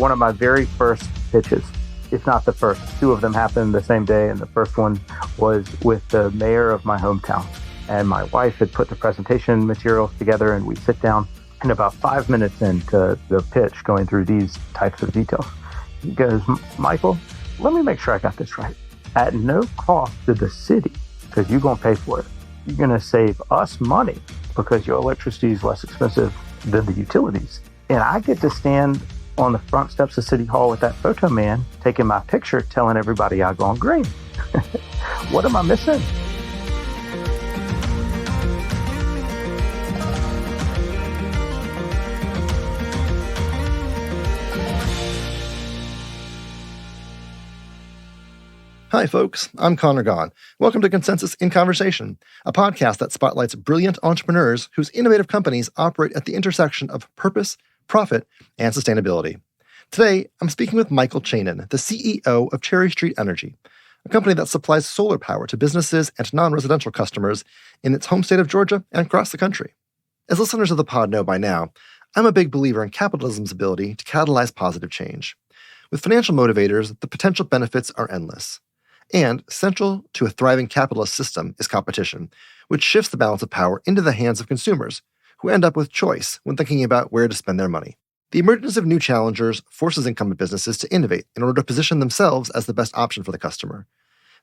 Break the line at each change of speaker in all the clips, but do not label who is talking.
one of my very first pitches, if not the first. Two of them happened the same day, and the first one was with the mayor of my hometown. And my wife had put the presentation materials together, and we sit down. And about 5 minutes into the pitch, going through these types of details, he goes, Michael, let me make sure I got this right. At no cost to the city, because you're going to pay for it. You're going to save us money because your electricity is less expensive than the utilities. And I get to stand on the front steps of City Hall with that photo man, taking my picture, telling everybody I've gone green. What am I missing?
Hi, folks. I'm Conor Gaughan. Welcome to Consensus in Conversation, a podcast that spotlights brilliant entrepreneurs whose innovative companies operate at the intersection of purpose, profit, and sustainability. Today, I'm speaking with Michael Chanin, the CEO of Cherry Street Energy, a company that supplies solar power to businesses and non-residential customers in its home state of Georgia and across the country. As listeners of the pod know by now, I'm a big believer in capitalism's ability to catalyze positive change. With financial motivators, the potential benefits are endless. And central to a thriving capitalist system is competition, which shifts the balance of power into the hands of consumers, who end up with choice when thinking about where to spend their money. The emergence of new challengers forces incumbent businesses to innovate in order to position themselves as the best option for the customer.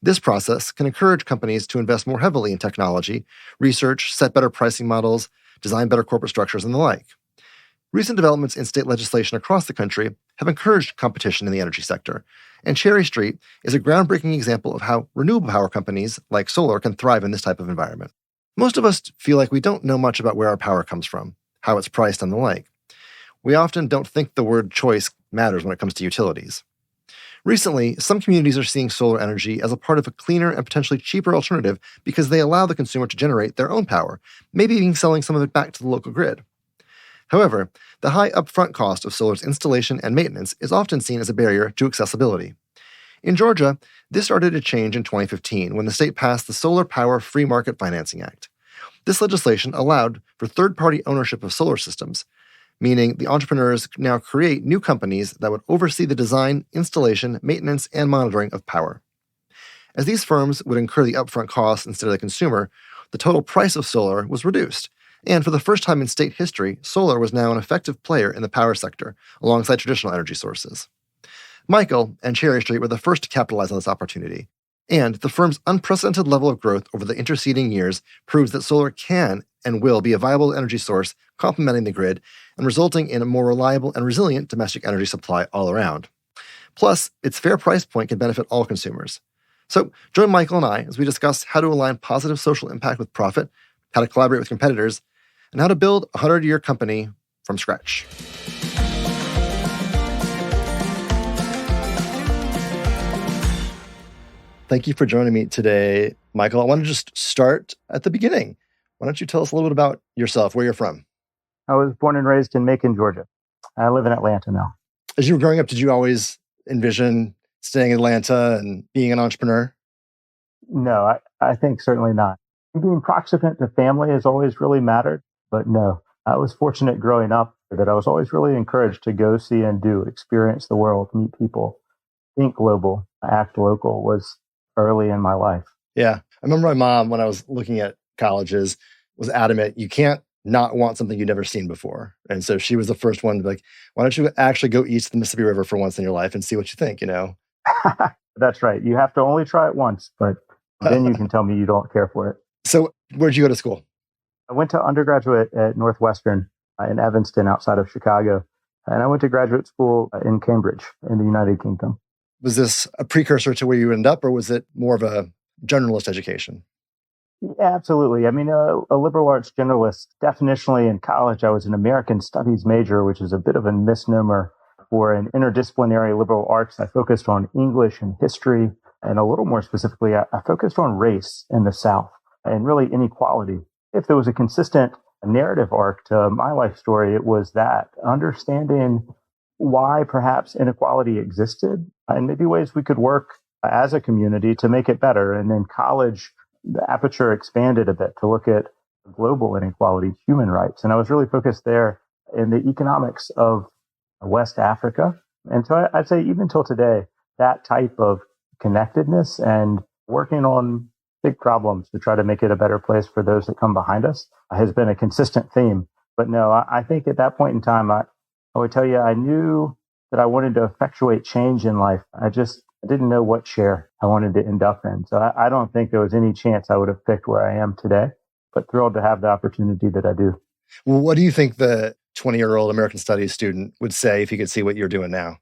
This process can encourage companies to invest more heavily in technology, research, set better pricing models, design better corporate structures, and the like. Recent developments in state legislation across the country have encouraged competition in the energy sector, and Cherry Street is a groundbreaking example of how renewable power companies like solar can thrive in this type of environment. Most of us feel like we don't know much about where our power comes from, how it's priced, and the like. We often don't think the word choice matters when it comes to utilities. Recently, some communities are seeing solar energy as a part of a cleaner and potentially cheaper alternative because they allow the consumer to generate their own power, maybe even selling some of it back to the local grid. However, the high upfront cost of solar's installation and maintenance is often seen as a barrier to accessibility. In Georgia, this started to change in 2015 when the state passed the Solar Power Free Market Financing Act. This legislation allowed for third-party ownership of solar systems, meaning the entrepreneurs now create new companies that would oversee the design, installation, maintenance, and monitoring of power. As these firms would incur the upfront costs instead of the consumer, the total price of solar was reduced. And for the first time in state history, solar was now an effective player in the power sector, alongside traditional energy sources. Michael and Cherry Street were the first to capitalize on this opportunity. And the firm's unprecedented level of growth over the interceding years proves that solar can and will be a viable energy source complementing the grid and resulting in a more reliable and resilient domestic energy supply all around. Plus, its fair price point can benefit all consumers. So join Michael and I as we discuss how to align positive social impact with profit, how to collaborate with competitors, and how to build a 100-year company from scratch. Thank you for joining me today, Michael. I want to just start at the beginning. Why don't you tell us a little bit about yourself, where you're from?
I was born and raised in Macon, Georgia. I live in Atlanta now.
As you were growing up, did you always envision staying in Atlanta and being an entrepreneur?
No, I think certainly not. Being proximate to family has always really mattered, but no. I was fortunate growing up that I was always really encouraged to go see and do, experience the world, meet people, think global, act local was early in my life.
Yeah. I remember my mom, when I was looking at colleges, was adamant, you can't not want something you've never seen before. And so she was the first one to be like, why don't you actually go east of the Mississippi River for once in your life and see what you think,
That's right. You have to only try it once, but then you can tell me you don't care for it.
So where'd you go to school?
I went to undergraduate at Northwestern in Evanston outside of Chicago. And I went to graduate school in Cambridge in the United Kingdom.
Was this a precursor to where you ended up, or was it more of a generalist education?
Yeah, absolutely. I mean, a liberal arts generalist. Definitionally, in college, I was an American Studies major, which is a bit of a misnomer for an interdisciplinary liberal arts. I focused on English and history, and a little more specifically, I focused on race in the South and really inequality. If there was a consistent narrative arc to my life story, it was that understanding why perhaps inequality existed and maybe ways we could work as a community to make it better. And in college, the aperture expanded a bit to look at global inequality, human rights. And I was really focused there in the economics of West Africa And so I'd say even till today, that type of connectedness and working on big problems to try to make it a better place for those that come behind us has been a consistent theme. But no, I think at that point in time, I would tell you, I knew that I wanted to effectuate change in life. I didn't know what chair I wanted to end up in. So I don't think there was any chance I would have picked where I am today, but thrilled to have the opportunity that I do.
Well, what do you think the 20-year-old American Studies student would say if he could see what you're doing now?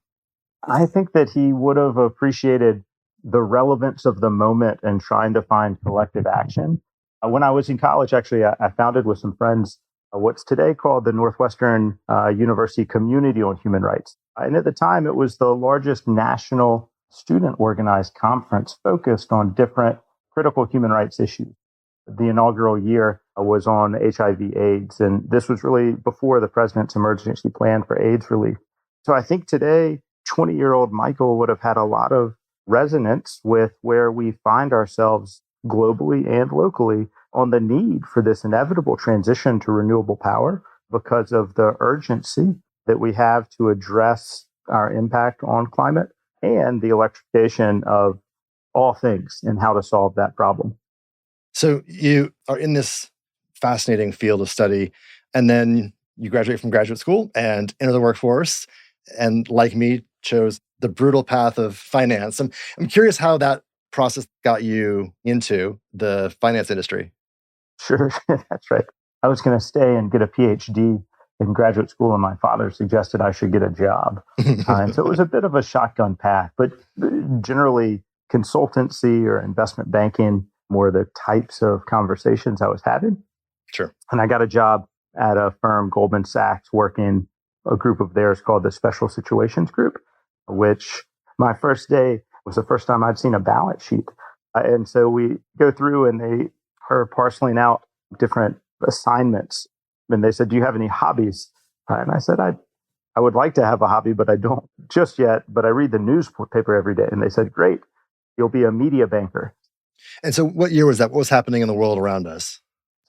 I think that he would have appreciated the relevance of the moment and trying to find collective action. When I was in college, actually, I founded with some friends what's today called the Northwestern University Community on Human Rights. And at the time, it was the largest national student organized conference focused on different critical human rights issues. The inaugural year was on HIV/AIDS, and this was really before the president's emergency plan for AIDS relief. So I think today, 20-year-old Michael would have had a lot of resonance with where we find ourselves globally and locally on the need for this inevitable transition to renewable power because of the urgency that we have to address our impact on climate and the electrification of all things and how to solve that problem.
So you are in this fascinating field of study, and then you graduate from graduate school and enter the workforce. And like me, chose the brutal path of finance. I'm curious how that process got you into the finance industry.
Sure, that's right. I was going to stay and get a PhD in graduate school, and my father suggested I should get a job. And so it was a bit of a shotgun path, but generally, consultancy or investment banking, more the types of conversations I was having.
Sure.
And I got a job at a firm, Goldman Sachs, working a group of theirs called the Special Situations Group, which my first day was the first time I'd seen a balance sheet. And so we go through and they are parceling out different assignments. And they said, "Do you have any hobbies?" And I said, I would like to have a hobby, but I don't just yet. But I read the newspaper every day. And they said, "Great, you'll be a media banker."
And so what year was that? What was happening in the world around us?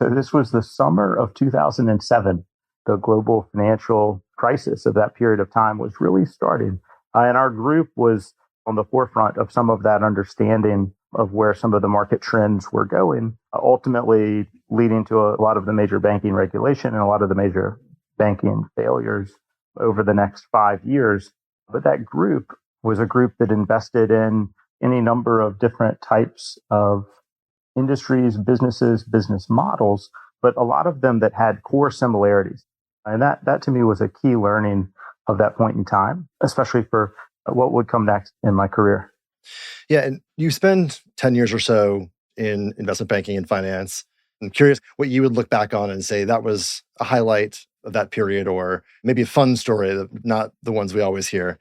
So this was the summer of 2007. The global financial crisis of that period of time was really starting. And our group was on the forefront of some of that understanding of where some of the market trends were going, ultimately leading to a lot of the major banking regulation and a lot of the major banking failures over the next 5 years. But that group was a group that invested in any number of different types of industries, businesses, business models, but a lot of them that had core similarities. And that to me was a key learning of that point in time, especially for what would come next in my career.
Yeah, and you spend 10 years or so in investment banking and finance. I'm curious what you would look back on and say that was a highlight of that period, or maybe a fun story, not the ones we always hear.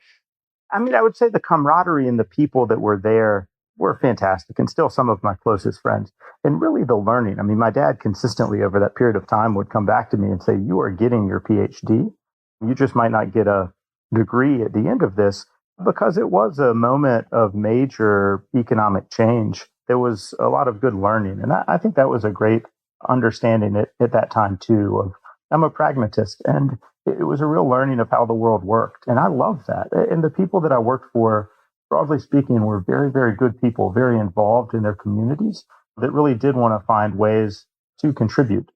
I mean, I would say the camaraderie and the people that were there were fantastic and still some of my closest friends. And really the learning. I mean, my dad consistently over that period of time would come back to me and say, "You are getting your PhD. You just might not get a degree at the end of this," because it was a moment of major economic change. There was a lot of good learning. And I think that was a great understanding at that time, too, of I'm a pragmatist. And it was a real learning of how the world worked. And I love that. And the people that I worked for, broadly speaking, were very, very good people, very involved in their communities that really did want to find ways to contribute.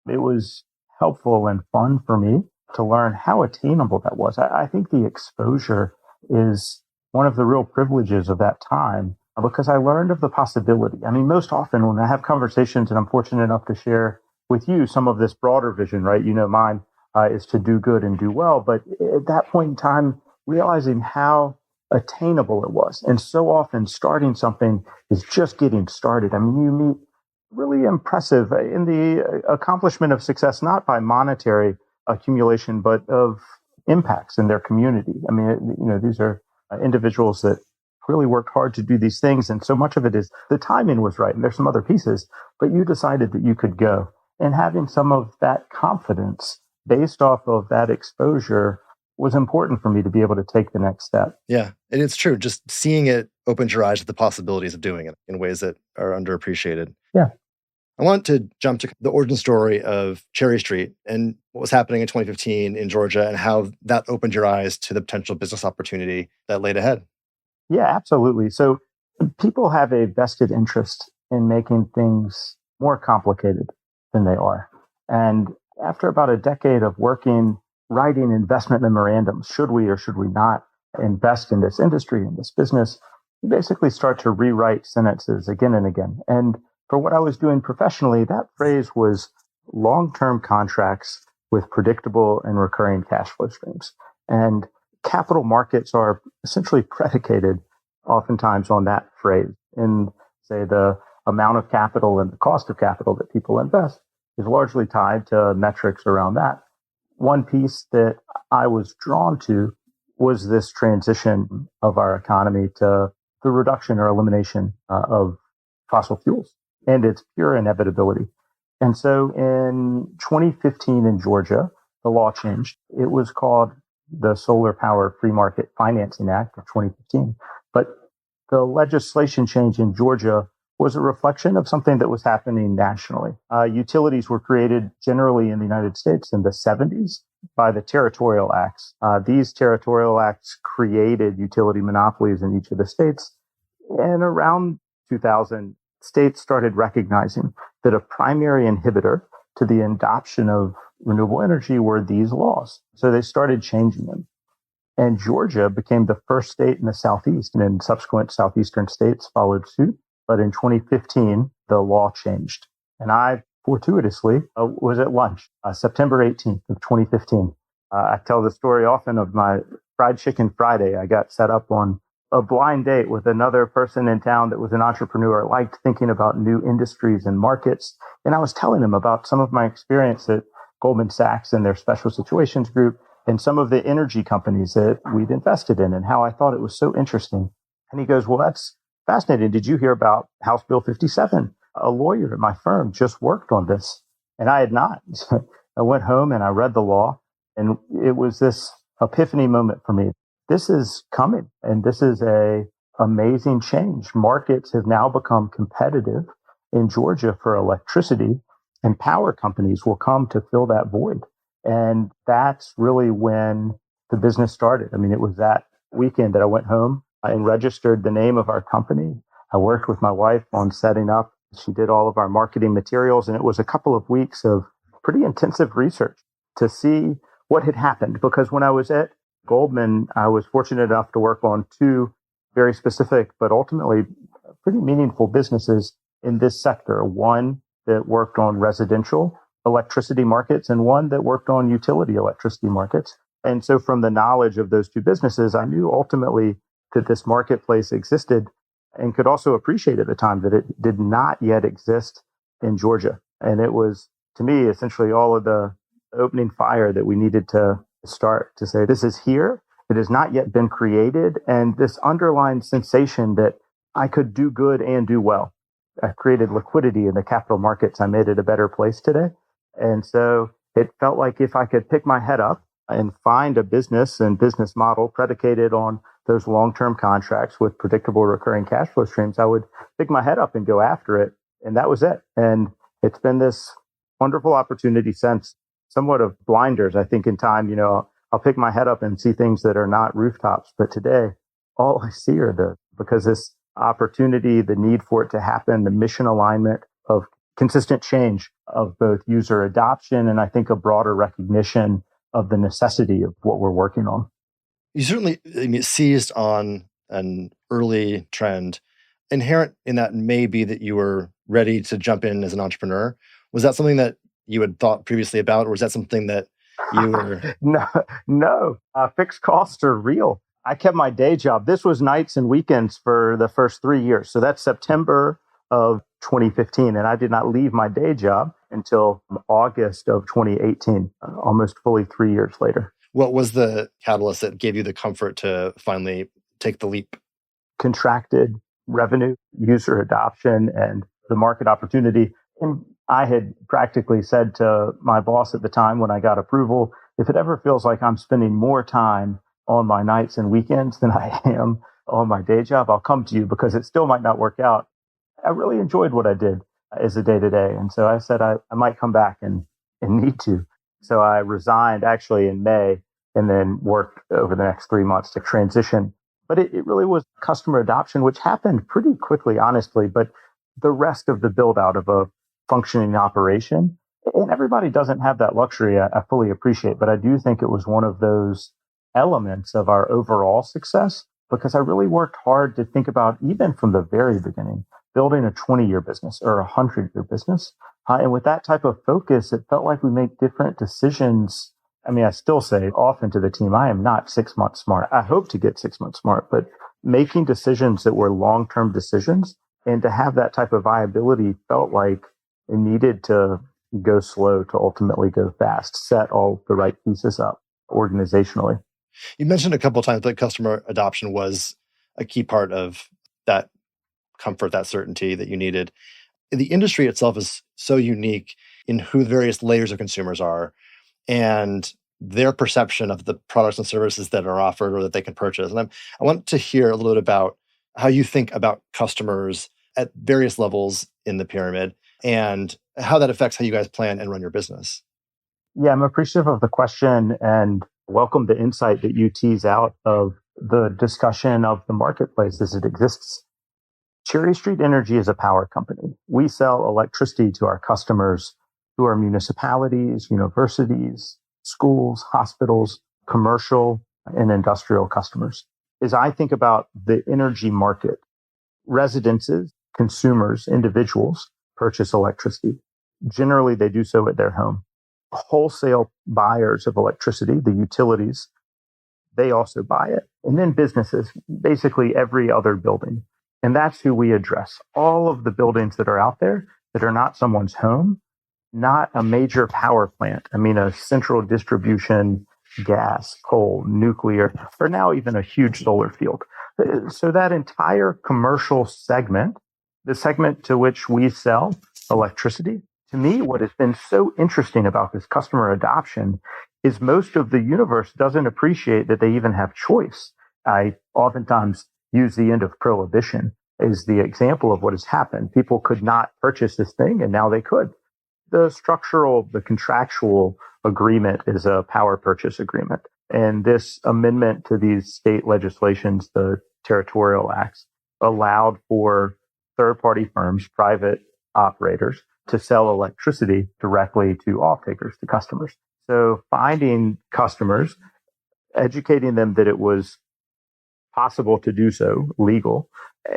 It was helpful and fun for me to learn how attainable that was. I think the exposure is one of the real privileges of that time because I learned of the possibility. I mean, most often when I have conversations, and I'm fortunate enough to share with you some of this broader vision, right? You know, mine is to do good and do well. But at that point in time, realizing how attainable it was. And so often starting something is just getting started. I mean, you meet really impressive in the accomplishment of success, not by monetary accumulation, but of impacts in their community. I mean, you know, these are individuals that really worked hard to do these things. And so much of it is the timing was right. And there's some other pieces, but you decided that you could go. And having some of that confidence based off of that exposure was important for me to be able to take the next step.
Yeah, and it's true. Just seeing it opens your eyes to the possibilities of doing it in ways that are underappreciated.
Yeah.
I want to jump to the origin story of Cherry Street and what was happening in 2015 in Georgia and how that opened your eyes to the potential business opportunity that laid ahead.
Yeah, absolutely. So people have a vested interest in making things more complicated than they are. And after about a decade of working, writing investment memorandums, should we or should we not invest in this industry, in this business, you basically start to rewrite sentences again and again. And for what I was doing professionally, that phrase was long-term contracts with predictable and recurring cash flow streams. And capital markets are essentially predicated oftentimes on that phrase. In, say, the amount of capital and the cost of capital that people invest is largely tied to metrics around that. One piece that I was drawn to was this transition of our economy to the reduction or elimination of fossil fuels and its pure inevitability. And so in 2015 in Georgia, the law changed. It was called the Solar Power Free Market Financing Act of 2015. But the legislation change in Georgia was a reflection of something that was happening nationally. Utilities were created generally in the United States in the 70s by the territorial acts. These territorial acts created utility monopolies in each of the states. And around 2000, states started recognizing that a primary inhibitor to the adoption of renewable energy were these laws. So they started changing them. And Georgia became the first state in the Southeast, and then subsequent Southeastern states followed suit. But in 2015, the law changed. And I fortuitously was at lunch, September 18th of 2015. I tell the story often of my fried chicken Friday. I got set up on a blind date with another person in town that was an entrepreneur, liked thinking about new industries and markets. And I was telling him about some of my experience at Goldman Sachs and their special situations group and some of the energy companies that we'd invested in and how I thought it was so interesting. And he goes, well, that's fascinating. Did you hear about House Bill 57? A lawyer at my firm just worked on this. And I had not. I went home and I read the law, and it was this epiphany moment for me. This is coming, and this is a amazing change. Markets have now become competitive in Georgia for electricity, and power companies will come to fill that void. And that's really when the business started. I mean, it was that weekend that I went home and registered the name of our company. I worked with my wife on setting up. She did all of our marketing materials, and it was a couple of weeks of pretty intensive research to see what had happened. Because when I was at Goldman, I was fortunate enough to work on two very specific, but ultimately pretty meaningful businesses in this sector. One that worked on residential electricity markets and one that worked on utility electricity markets. And so from the knowledge of those two businesses, I knew ultimately that this marketplace existed and could also appreciate at the time that it did not yet exist in Georgia. And it was, to me, essentially all of the opening fire that we needed to start to say, this is here. It has not yet been created. And this underlying sensation that I could do good and do well. I created liquidity in the capital markets. I made it a better place today. And so it felt like if I could pick my head up and find a business and business model predicated on those long-term contracts with predictable recurring cash flow streams, I would pick my head up and go after it. And that was it. And it's been this wonderful opportunity since, somewhat of blinders, I think, in time. You know, I'll pick my head up and see things that are not rooftops. But today, all I see are because this opportunity, the need for it to happen, the mission alignment of consistent change of both user adoption and I think a broader recognition of the necessity of what we're working on.
You certainly seized on an early trend. Inherent in that may be that you were ready to jump in as an entrepreneur. Was that something that you had thought previously about, or was that something that you were?
No. Fixed costs are real. I kept my day job. This was nights and weekends for the first 3 years. So that's September of 2015. And I did not leave my day job until August of 2018, almost fully 3 years later.
What was the catalyst that gave you the comfort to finally take the leap?
Contracted revenue, user adoption, and the market opportunity. And I had practically said to my boss at the time when I got approval, if it ever feels like I'm spending more time on my nights and weekends than I am on my day job, I'll come to you because it still might not work out. I really enjoyed what I did. as a day to day. And so I said I might come back and need to. So I resigned actually in May and then worked over the next 3 months to transition. But it really was customer adoption, which happened pretty quickly, honestly. But the rest of the build out of a functioning operation, and everybody doesn't have that luxury, I fully appreciate. But I do think it was one of those elements of our overall success because I really worked hard to think about, even from the very beginning, building a 20-year business or a 100-year business. And with that type of focus, it felt like we make different decisions. I mean, I still say often to the team, I am not 6 months smart. I hope to get 6 months smart, but making decisions that were long-term decisions and to have that type of viability felt like it needed to go slow to ultimately go fast, set all the right pieces up organizationally.
You mentioned a couple of times that customer adoption was a key part of that comfort, that certainty that you needed. The industry itself is so unique in who the various layers of consumers are and their perception of the products and services that are offered or that they can purchase. And I want to hear a little bit about how you think about customers at various levels in the pyramid and how that affects how you guys plan and run your business.
Yeah, I'm appreciative of the question and welcome the insight that you tease out of the discussion of the marketplace as it exists. Cherry Street Energy is a power company. We sell electricity to our customers who are municipalities, universities, schools, hospitals, commercial and industrial customers. As I think about the energy market, residences, consumers, individuals purchase electricity. Generally, they do so at their home. Wholesale buyers of electricity, the utilities, they also buy it. And then businesses, basically every other building. And that's who we address. All of the buildings that are out there that are not someone's home, not a major power plant. I mean, a central distribution, gas, coal, nuclear, or now even a huge solar field. So that entire commercial segment, the segment to which we sell electricity, to me, what has been so interesting about this customer adoption is most of the universe doesn't appreciate that they even have choice. I oftentimes use the end of prohibition as the example of what has happened. People could not purchase this thing, and now they could. The contractual agreement is a power purchase agreement. And this amendment to these state legislations, the territorial acts, allowed for third-party firms, private operators, to sell electricity directly to off-takers, to customers. So finding customers, educating them that it was possible to do so, legal.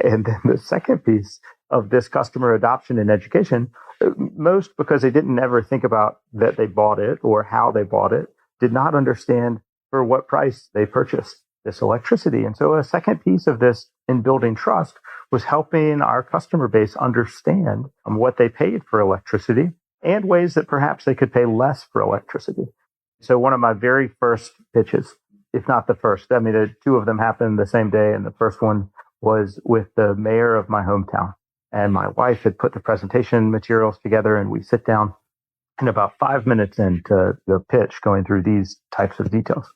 And then the second piece of this customer adoption and education, most because they didn't ever think about that they bought it or how they bought it, did not understand for what price they purchased this electricity. And so a second piece of this in building trust was helping our customer base understand what they paid for electricity and ways that perhaps they could pay less for electricity. So one of my very first pitches, if not the first, I mean, the two of them happened the same day. And the first one was with the mayor of my hometown. And my wife had put the presentation materials together and we sit down. And about 5 minutes into the pitch, going through these types of details,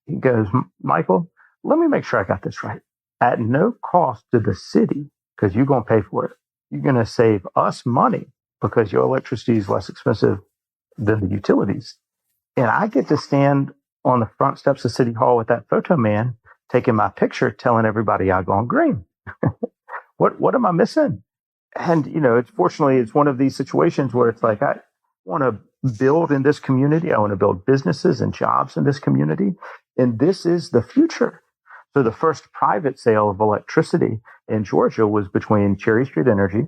he goes, Michael, let me make sure I got this right. At no cost to the city, because you're going to pay for it. You're going to save us money because your electricity is less expensive than the utilities. And I get to stand on the front steps of City Hall with that photo man taking my picture, telling everybody I've gone green. What am I missing? And, it's one of these situations where it's like, I want to build in this community. I want to build businesses and jobs in this community. And this is the future. So the first private sale of electricity in Georgia was between Cherry Street Energy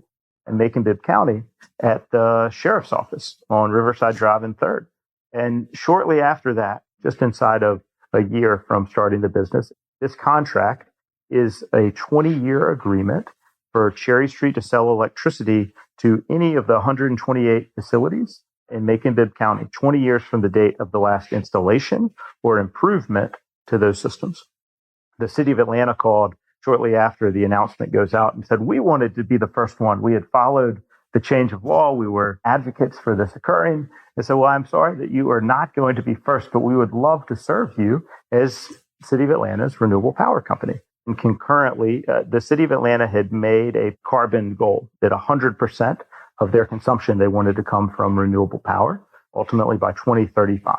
and Macon-Bibb County at the sheriff's office on Riverside Drive and 3rd. And shortly after that, just inside of a year from starting the business, this contract is a 20-year agreement for Cherry Street to sell electricity to any of the 128 facilities in Macon-Bibb County, 20 years from the date of the last installation or improvement to those systems. The city of Atlanta called shortly after the announcement goes out and said, we wanted to be the first one. We had followed the change of law. We were advocates for this occurring. And so, well, I'm sorry that you are not going to be first, but we would love to serve you as City of Atlanta's renewable power company. And concurrently, the City of Atlanta had made a carbon goal that 100% of their consumption they wanted to come from renewable power, ultimately by 2035.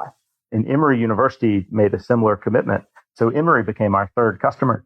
And Emory University made a similar commitment. So Emory became our third customer.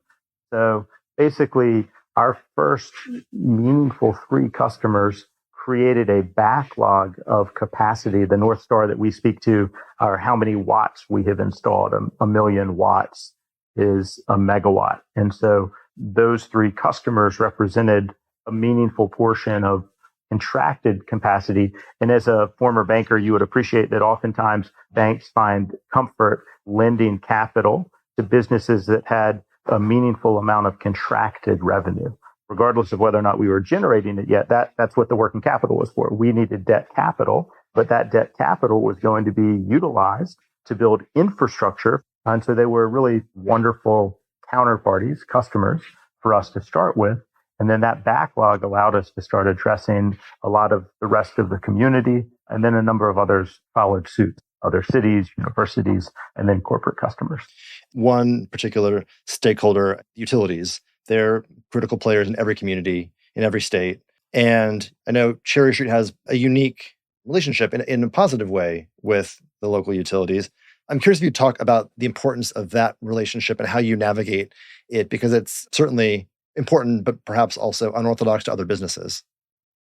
So basically, our first meaningful three customers created a backlog of capacity. The North Star that we speak to are how many watts we have installed. A million watts is a megawatt. And so those three customers represented a meaningful portion of contracted capacity. And as a former banker, you would appreciate that oftentimes banks find comfort lending capital to businesses that had a meaningful amount of contracted revenue, regardless of whether or not we were generating it yet. That's what the working capital was for. We needed debt capital, but that debt capital was going to be utilized to build infrastructure. And so they were really wonderful counterparties, customers for us to start with. And then that backlog allowed us to start addressing a lot of the rest of the community. And then a number of others followed suit, other cities, universities, and then corporate customers.
One particular stakeholder, utilities, they're critical players in every community, in every state. And I know Cherry Street has a unique relationship in a positive way with the local utilities. I'm curious if you talk about the importance of that relationship and how you navigate it, because it's certainly important, but perhaps also unorthodox to other businesses.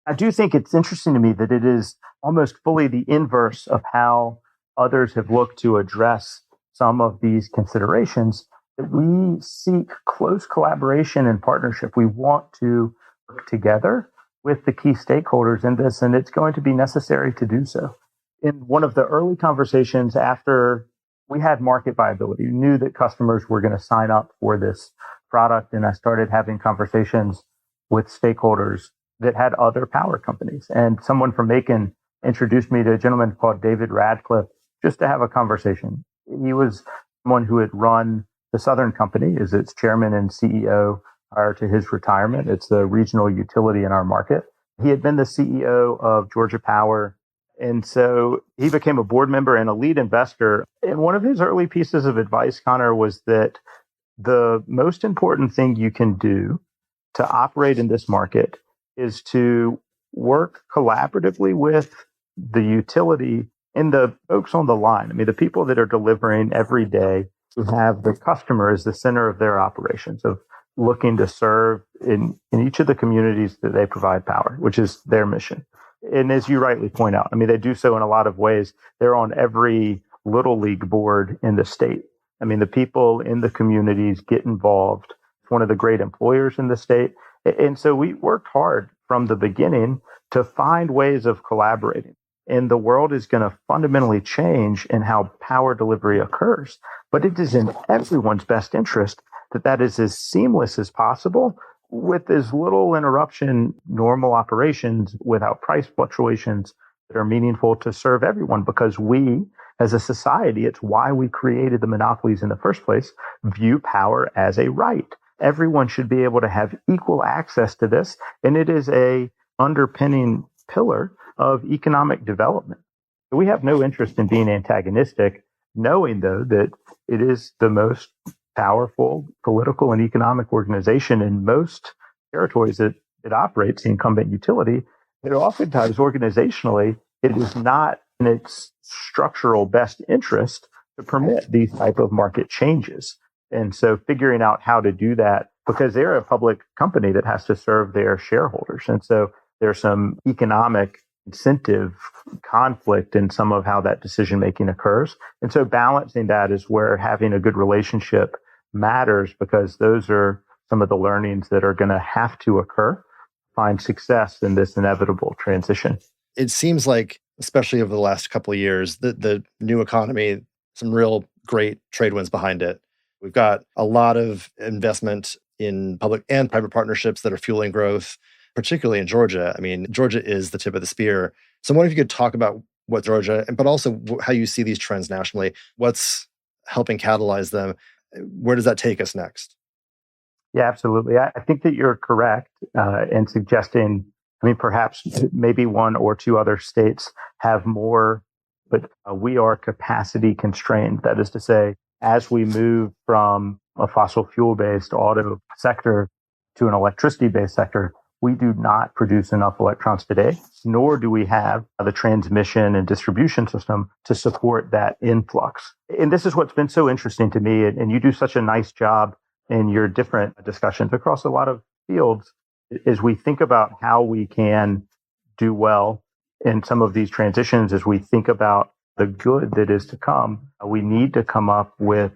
I do think it's interesting to me that it is almost fully the inverse of how others have looked to address some of these considerations, that we seek close collaboration and partnership. We want to work together with the key stakeholders in this, and it's going to be necessary to do so. In one of the early conversations after we had market viability, we knew that customers were going to sign up for this product, and I started having conversations with stakeholders that had other power companies. And someone from Macon introduced me to a gentleman called David Radcliffe just to have a conversation. He was someone who had run the Southern Company as its chairman and CEO prior to his retirement. It's the regional utility in our market. He had been the CEO of Georgia Power. And so he became a board member and a lead investor. And one of his early pieces of advice, Connor, was that the most important thing you can do to operate in this market is to work collaboratively with the utility and the folks on the line. I mean, the people that are delivering every day, who have the customer as the center of their operations, of looking to serve in each of the communities that they provide power, which is their mission. And as you rightly point out, I mean, they do so in a lot of ways. They're on every little league board in the state. I mean, the people in the communities get involved. It's one of the great employers in the state. And so we worked hard from the beginning to find ways of collaborating. And the world is going to fundamentally change in how power delivery occurs. But it is in everyone's best interest that that is as seamless as possible, with as little interruption, normal operations, without price fluctuations that are meaningful to serve everyone. Because we, as a society, it's why we created the monopolies in the first place, view power as a right. Everyone should be able to have equal access to this. And it is a underpinning pillar of economic development. We have no interest in being antagonistic, knowing, though, that it is the most powerful political and economic organization in most territories that it operates, the incumbent utility. It oftentimes, organizationally, it is not in its structural best interest to permit these type of market changes. And so figuring out how to do that, because they're a public company that has to serve their shareholders. And so there's some economic incentive conflict in some of how that decision making occurs. And so balancing that is where having a good relationship matters, because those are some of the learnings that are going to have to occur, find success in this inevitable transition.
It seems like, especially over the last couple of years, the new economy, some real great trade winds behind it. We've got a lot of investment in public and private partnerships that are fueling growth, particularly in Georgia. I mean, Georgia is the tip of the spear. So I wonder if you could talk about what Georgia, but also how you see these trends nationally. What's helping catalyze them? Where does that take us next?
Yeah, absolutely. I think that you're correct in suggesting, I mean, perhaps maybe one or two other states have more, but we are capacity constrained. That is to say, as we move from a fossil fuel-based auto sector to an electricity-based sector, we do not produce enough electrons today, nor do we have the transmission and distribution system to support that influx. And this is what's been so interesting to me. And you do such a nice job in your different discussions across a lot of fields, as we think about how we can do well in some of these transitions, as we think about the good that is to come, we need to come up with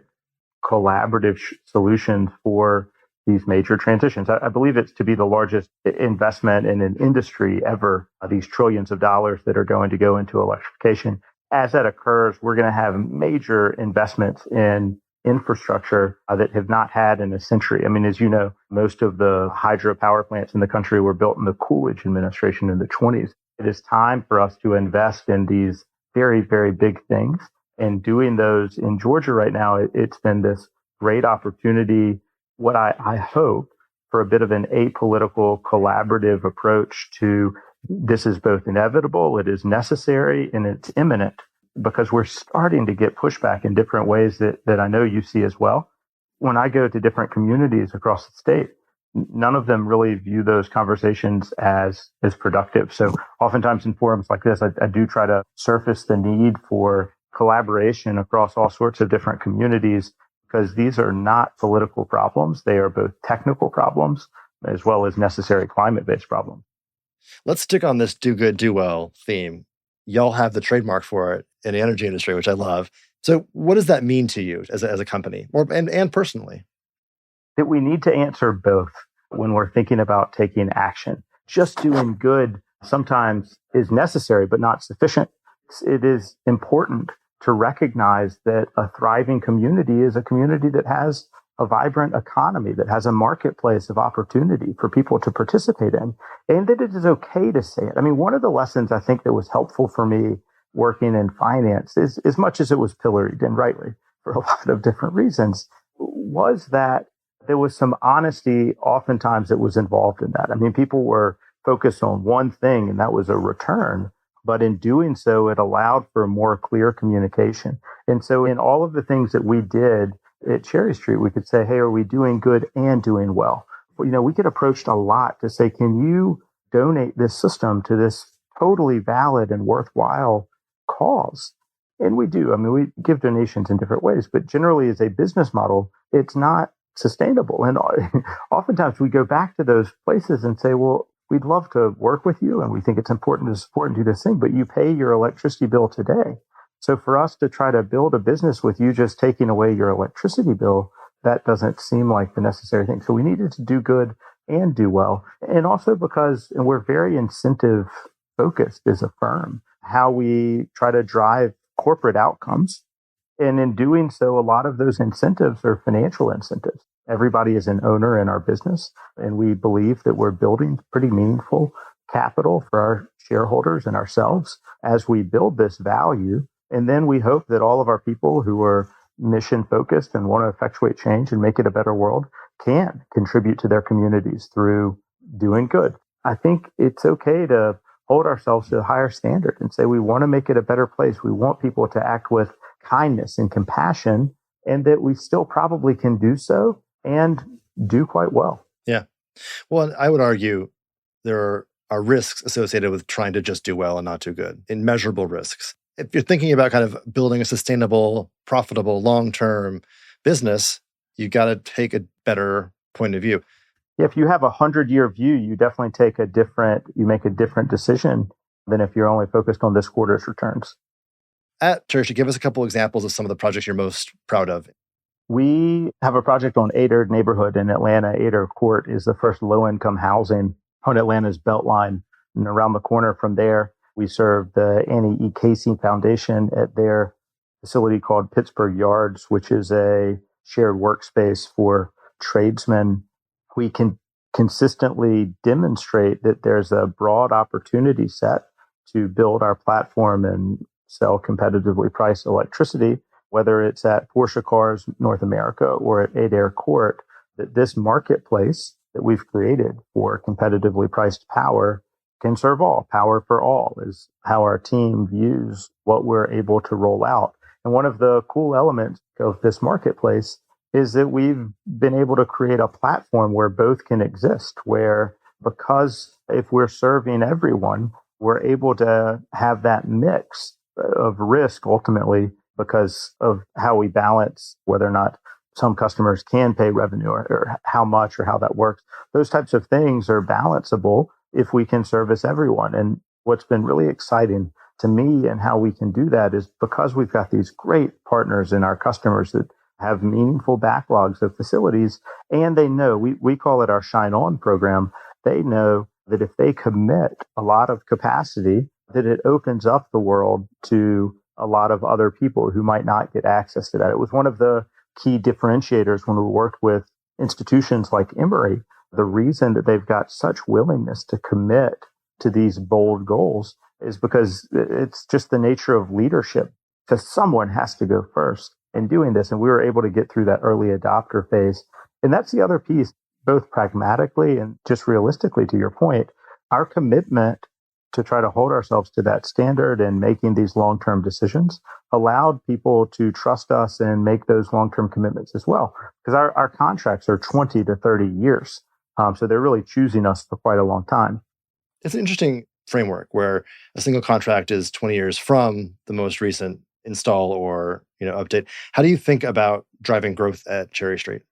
collaborative solutions for these major transitions. I believe it's to be the largest investment in an industry ever, these trillions of dollars that are going to go into electrification. As that occurs, we're going to have major investments in infrastructure that have not had in a century. I mean, as you know, most of the hydropower plants in the country were built in the Coolidge administration in the 20s. It is time for us to invest in these very, very big things. And doing those in Georgia right now, it's been this great opportunity, what I hope, for a bit of an apolitical, collaborative approach to this is both inevitable, it is necessary, and it's imminent, because we're starting to get pushback in different ways that I know you see as well. When I go to different communities across the state, none of them really view those conversations as productive. So oftentimes in forums like this, I do try to surface the need for collaboration across all sorts of different communities, because these are not political problems. They are both technical problems as well as necessary climate-based problems.
Let's stick on this do good, do well theme. Y'all have the trademark for it in the energy industry, which I love. So what does that mean to you as a company and personally?
That we need to answer both when we're thinking about taking action. Just doing good sometimes is necessary, but not sufficient. It is important to recognize that a thriving community is a community that has a vibrant economy, that has a marketplace of opportunity for people to participate in, and that it is okay to say it. I mean, one of the lessons I think that was helpful for me working in finance, is as much as it was pilloried, and rightly, for a lot of different reasons, was that there was some honesty oftentimes that was involved in that. I mean, people were focused on one thing, and that was a return. But in doing so, it allowed for more clear communication. And so in all of the things that we did at Cherry Street, we could say, hey, are we doing good and doing well? Well, we get approached a lot to say, can you donate this system to this totally valid and worthwhile cause? And we do. I mean, we give donations in different ways, but generally as a business model, it's not sustainable. And oftentimes we go back to those places and say, well, we'd love to work with you, and we think it's important to support and do this thing, but you pay your electricity bill today. So for us to try to build a business with you just taking away your electricity bill, that doesn't seem like the necessary thing. So we needed to do good and do well. And also because we're very incentive focused as a firm, how we try to drive corporate outcomes. And in doing so, a lot of those incentives are financial incentives. Everybody is an owner in our business, and we believe that we're building pretty meaningful capital for our shareholders and ourselves as we build this value. And then we hope that all of our people who are mission focused and want to effectuate change and make it a better world can contribute to their communities through doing good. I think it's okay to hold ourselves to a higher standard and say we want to make it a better place. We want people to act with kindness and compassion, and that we still probably can do so and do quite well.
Yeah. Well, I would argue there are risks associated with trying to just do well and not do good, immeasurable risks. If you're thinking about kind of building a sustainable, profitable, long-term business, you got to take a better point of view.
If you have a 100-year view, you definitely make a different decision than if you're only focused on this quarter's returns.
At Tertia, give us a couple examples of some of the projects you're most proud of.
We have a project on Adair neighborhood in Atlanta. Adair Court is the first low-income housing on Atlanta's Beltline. And around the corner from there, we serve the Annie E. Casey Foundation at their facility called Pittsburgh Yards, which is a shared workspace for tradesmen. We can consistently demonstrate that there's a broad opportunity set to build our platform and sell competitively priced electricity, whether it's at Porsche Cars North America or at Adair Court, that this marketplace that we've created for competitively priced power can serve all. Power for all is how our team views what we're able to roll out. And one of the cool elements of this marketplace is that we've been able to create a platform where both can exist, where because if we're serving everyone, we're able to have that mix of risk ultimately because of how we balance whether or not some customers can pay revenue or how much or how that works. Those types of things are balanceable if we can service everyone. And what's been really exciting to me and how we can do that is because we've got these great partners in our customers that have meaningful backlogs of facilities, and they know, we call it our Shine On program. They know that if they commit a lot of capacity, that it opens up the world to a lot of other people who might not get access to that. It was one of the key differentiators when we worked with institutions like Emory. The reason that they've got such willingness to commit to these bold goals is because it's just the nature of leadership, because someone has to go first in doing this. And we were able to get through that early adopter phase. And that's the other piece, both pragmatically and just realistically, to your point, our commitment to try to hold ourselves to that standard and making these long-term decisions allowed people to trust us and make those long-term commitments as well. Because our contracts are 20 to 30 years. So they're really choosing us for quite a long time.
It's an interesting framework where a single contract is 20 years from the most recent install or update. How do you think about driving growth at Cherry Street?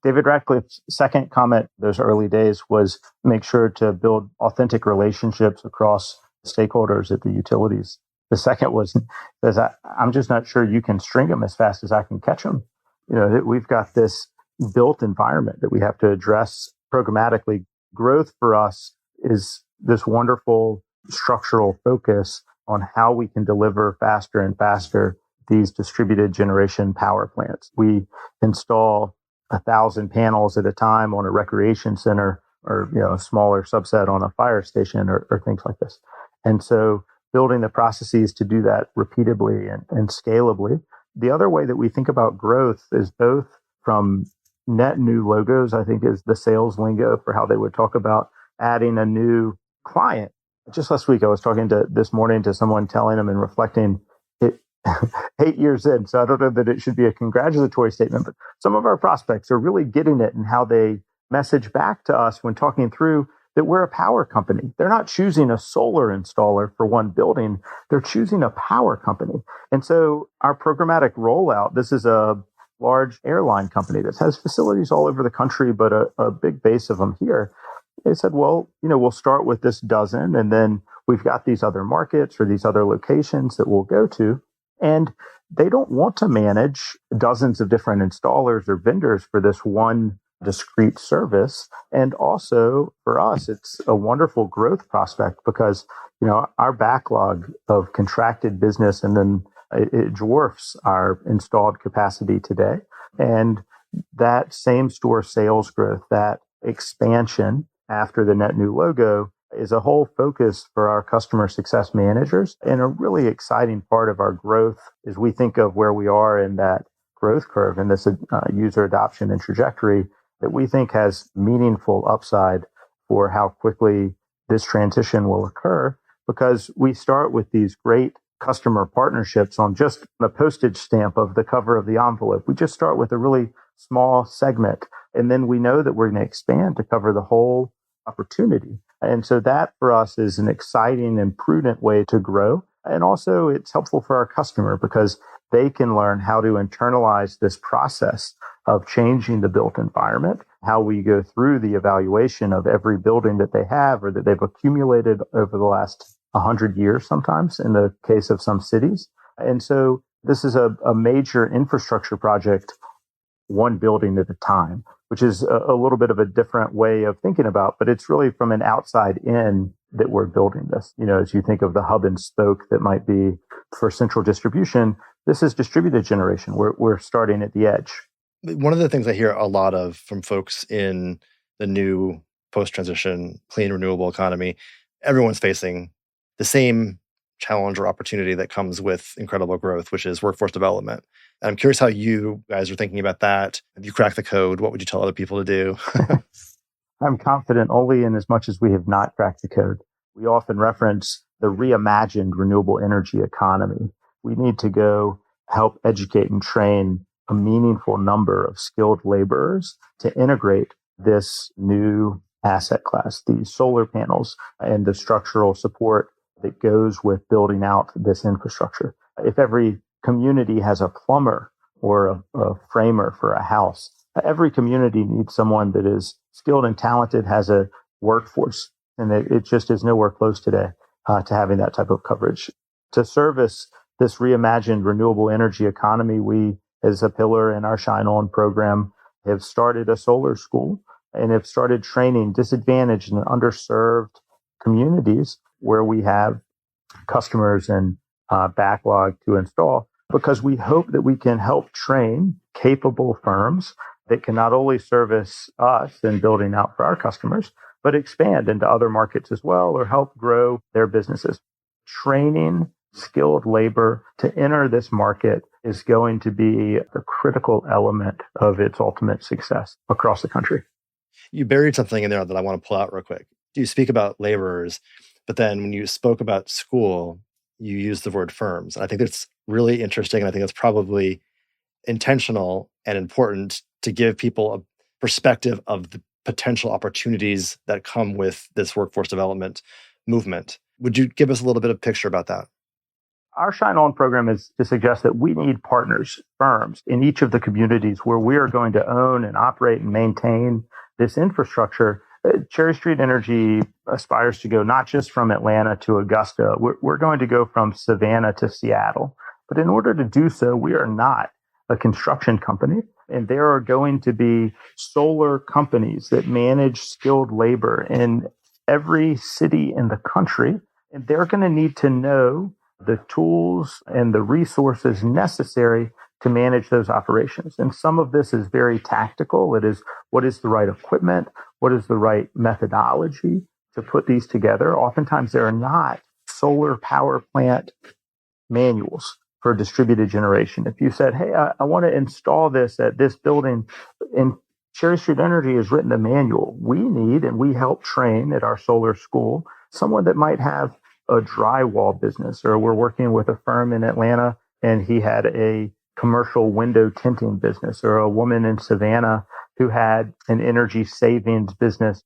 David Ratcliffe's second comment those early days was make sure to build authentic relationships across stakeholders at the utilities. The second was, I'm just not sure you can string them as fast as I can catch them. We've got this built environment that we have to address programmatically. Growth for us is this wonderful structural focus on how we can deliver faster and faster these distributed generation power plants. We install 1,000 panels at a time on a recreation center or a smaller subset on a fire station or things like this. And so building the processes to do that repeatably and scalably. The other way that we think about growth is both from net new logos, I think is the sales lingo for how they would talk about adding a new client. Just last week, I was talking this morning to someone telling them and reflecting it 8 years in. So I don't know that it should be a congratulatory statement, but some of our prospects are really getting it in how they message back to us when talking through that we're a power company. They're not choosing a solar installer for one building. They're choosing a power company. And so our programmatic rollout, this is a large airline company that has facilities all over the country, but a big base of them here. They said, well, we'll start with this dozen, and then we've got these other markets or these other locations that we'll go to. And they don't want to manage dozens of different installers or vendors for this one discrete service. And also for us, it's a wonderful growth prospect because, our backlog of contracted business and then it dwarfs our installed capacity today. And that same store sales growth, that expansion after the net new logo is a whole focus for our customer success managers. And a really exciting part of our growth as we think of where we are in that growth curve and this user adoption and trajectory that we think has meaningful upside for how quickly this transition will occur, because we start with these great customer partnerships on just a postage stamp of the cover of the envelope. We just start with a really small segment, and then we know that we're going to expand to cover the whole opportunity. And so that for us is an exciting and prudent way to grow. And also it's helpful for our customer because they can learn how to internalize this process of changing the built environment, how we go through the evaluation of every building that they have or that they've accumulated over the last 100 years, sometimes in the case of some cities. And so this is a major infrastructure project, one building at a time, which is a little bit of a different way of thinking about, but it's really from an outside in that we're building this. As you think of the hub and spoke that might be for central distribution, this is distributed generation. We're starting at the edge.
One of the things I hear a lot of from folks in the new post-transition clean renewable economy, everyone's facing the same challenge or opportunity that comes with incredible growth, which is workforce development. And I'm curious how you guys are thinking about that. Have you cracked the code? What would you tell other people to do?
I'm confident only in as much as we have not cracked the code. We often reference the reimagined renewable energy economy. We need to go help educate and train a meaningful number of skilled laborers to integrate this new asset class, the solar panels and the structural support that goes with building out this infrastructure. If every community has a plumber or a framer for a house, every community needs someone that is skilled and talented, has a workforce, and it just is nowhere close today to having that type of coverage. To service this reimagined renewable energy economy, we, as a pillar in our Shine On program, have started a solar school and have started training disadvantaged and underserved communities where we have customers and backlog to install, because we hope that we can help train capable firms that can not only service us in building out for our customers, but expand into other markets as well or help grow their businesses. Training skilled labor to enter this market is going to be a critical element of its ultimate success across the country.
You buried something in there that I want to pull out real quick. You speak about laborers, but then when you spoke about school, you used the word firms. And I think that's really interesting. And I think that's probably intentional and important to give people a perspective of the potential opportunities that come with this workforce development movement. Would you give us a little bit of picture about that?
Our Shine On program is to suggest that we need partners, firms in each of the communities where we are going to own and operate and maintain this infrastructure. Cherry Street Energy aspires to go not just from Atlanta to Augusta. We're going to go from Savannah to Seattle. But in order to do so, we are not a construction company. And there are going to be solar companies that manage skilled labor in every city in the country. And they're going to need to know the tools and the resources necessary to manage those operations. And some of this is very tactical. It is, what is the right equipment? What is the right methodology to put these together? Oftentimes there are not solar power plant manuals for distributed generation. If you said, hey, I want to install this at this building, and Cherry Street Energy has written a manual, we need, and we help train at our solar school, someone that might have a drywall business, or we're working with a firm in Atlanta and he had a commercial window tinting business, or a woman in Savannah who had an energy savings business,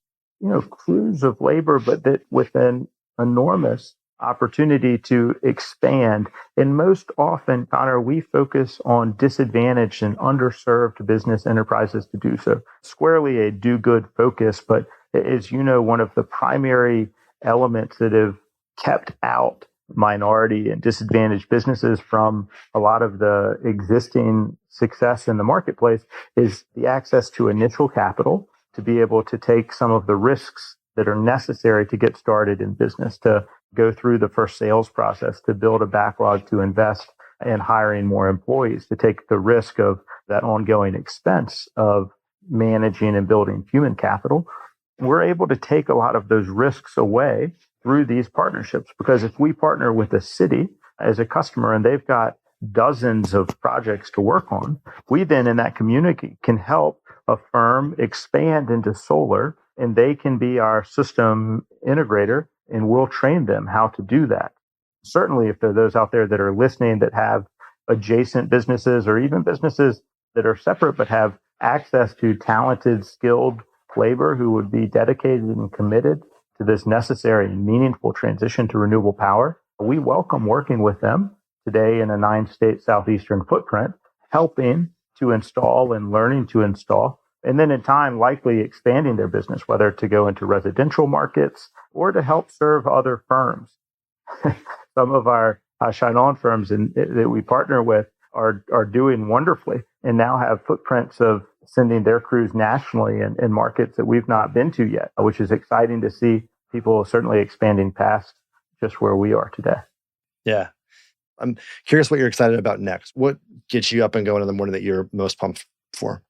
crews of labor, but that with an enormous opportunity to expand. And most often, Connor, we focus on disadvantaged and underserved business enterprises to do so. Squarely a do-good focus, but as you know, one of the primary elements that have kept out minority and disadvantaged businesses from a lot of the existing success in the marketplace is the access to initial capital to be able to take some of the risks that are necessary to get started in business, to go through the first sales process, to build a backlog, to invest in hiring more employees, to take the risk of that ongoing expense of managing and building human capital. We're able to take a lot of those risks away through these partnerships, because if we partner with a city as a customer and they've got dozens of projects to work on, we then in that community can help a firm expand into solar, and they can be our system integrator, and we'll train them how to do that. Certainly, if there are those out there that are listening that have adjacent businesses or even businesses that are separate but have access to talented, skilled labor who would be dedicated and committed to this necessary and meaningful transition to renewable power, we welcome working with them today in a 9-state southeastern footprint, helping to install and learning to install, and then in time likely expanding their business, whether to go into residential markets or to help serve other firms. Some of our Shine On firms that we partner with are doing wonderfully and now have footprints of sending their crews nationally in markets that we've not been to yet, which is exciting to see people certainly expanding past just where we are today.
Yeah. I'm curious what you're excited about next. What gets you up and going in the morning that you're most pumped for?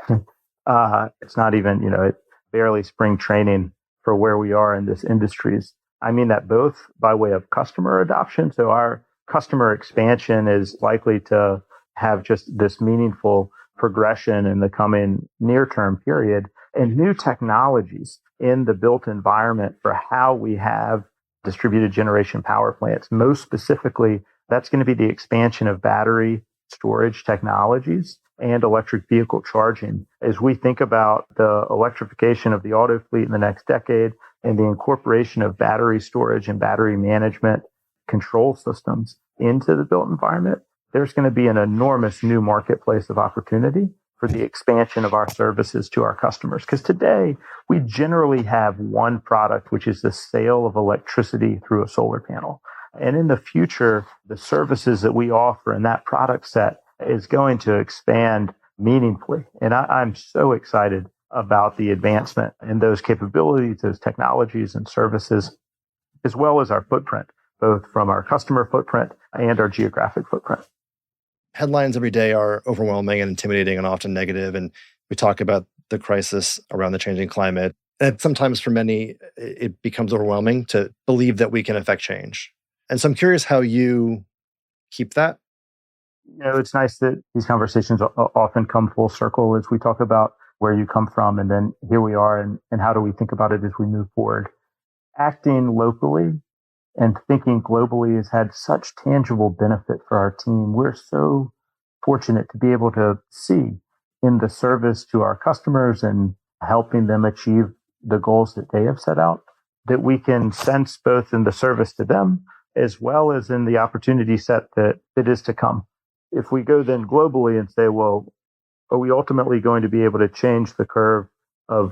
It's not even, it's barely spring training for where we are in this industries. I mean that both by way of customer adoption. So our customer expansion is likely to have just this meaningful progression in the coming near-term period, and new technologies in the built environment for how we have distributed generation power plants. Most specifically, that's going to be the expansion of battery storage technologies and electric vehicle charging. As we think about the electrification of the auto fleet in the next decade and the incorporation of battery storage and battery management control systems into the built environment, there's going to be an enormous new marketplace of opportunity for the expansion of our services to our customers. Because today, we generally have one product, which is the sale of electricity through a solar panel. And in the future, the services that we offer in that product set is going to expand meaningfully. And I'm so excited about the advancement in those capabilities, those technologies and services, as well as our footprint, both from our customer footprint and our geographic footprint.
Headlines every day are overwhelming and intimidating and often negative. And we talk about the crisis around the changing climate. And sometimes for many, it becomes overwhelming to believe that we can affect change. And so I'm curious how you keep that.
It's nice that these conversations often come full circle as we talk about where you come from, and then here we are, and how do we think about it as we move forward. Acting locally and thinking globally has had such tangible benefit for our team. We're so fortunate to be able to see in the service to our customers and helping them achieve the goals that they have set out, that we can sense both in the service to them as well as in the opportunity set that is to come. If we go then globally and say, well, are we ultimately going to be able to change the curve of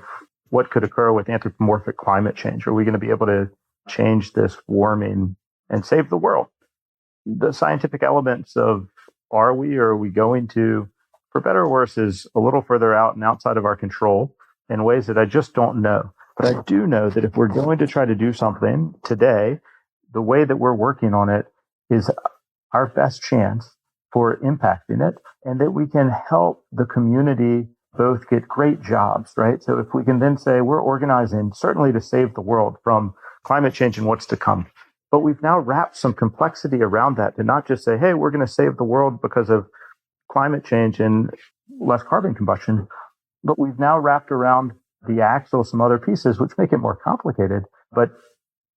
what could occur with anthropomorphic climate change? Are we going to be able to change this warming and save the world? The scientific elements of are we or are we going to, for better or worse, is a little further out and outside of our control in ways that I just don't know. But I do know that if we're going to try to do something today, the way that we're working on it is our best chance for impacting it, and that we can help the community both get great jobs, right? So if we can then say we're organizing certainly to save the world from climate change and what's to come, but we've now wrapped some complexity around that to not just say, hey, we're going to save the world because of climate change and less carbon combustion, but we've now wrapped around the axle some other pieces which make it more complicated. But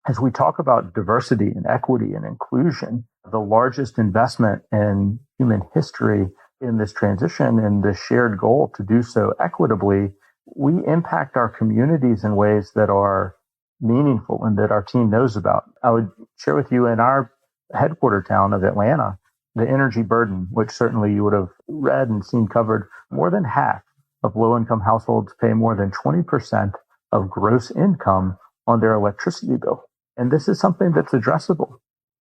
as we talk about diversity and equity and inclusion, the largest investment in human history in this transition and the shared goal to do so equitably, we impact our communities in ways that are meaningful and that our team knows about. I would share with you in our headquarter town of Atlanta, the energy burden, which certainly you would have read and seen covered, more than half of low-income households pay more than 20% of gross income on their electricity bill. And this is something that's addressable.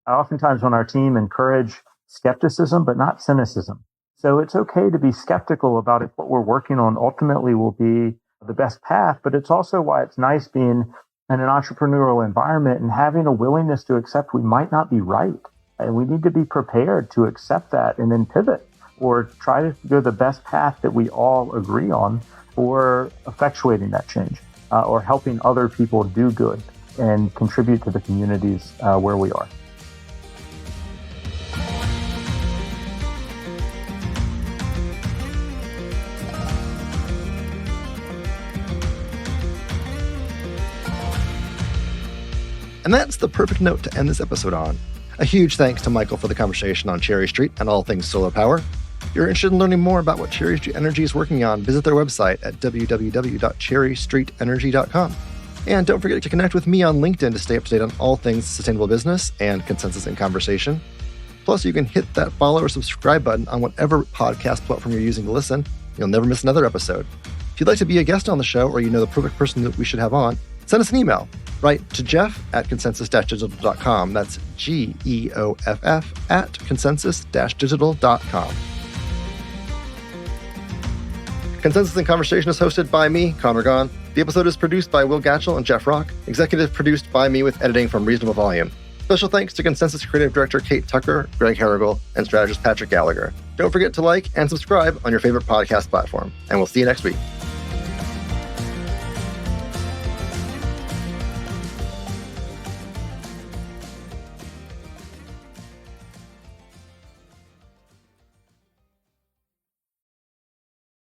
I oftentimes on our team encourage skepticism, but not cynicism. So it's okay to be skeptical about if what we're working on ultimately will be the best path, but it's also why it's nice being in an entrepreneurial environment and having a willingness to accept we might not be right. And we need to be prepared to accept that and then pivot or try to go the best path that we all agree on, or effectuating that change or helping other people do good and contribute to the communities where we are.
And that's the perfect note to end this episode on. A huge thanks to Michael for the conversation on Cherry Street and all things solar power. If you're interested in learning more about what Cherry Street Energy is working on, visit their website at www.cherrystreetenergy.com. And don't forget to connect with me on LinkedIn to stay up to date on all things sustainable business and Consensus in Conversation. Plus, you can hit that follow or subscribe button on whatever podcast platform you're using to listen. You'll never miss another episode. If you'd like to be a guest on the show, or you know the perfect person that we should have on, send us an email. Write to jeff@consensus-digital.com. That's GEOFF @consensus-digital.com. Consensus in Conversation is hosted by me, Conor Gaughan. The episode is produced by Will Gatchell and Jeff Rock. Executive produced by me with editing from Reasonable Volume. Special thanks to Consensus Creative Director Kate Tucker, Greg Harrigal, and strategist Patrick Gallagher. Don't forget to like and subscribe on your favorite podcast platform. And we'll see you next week.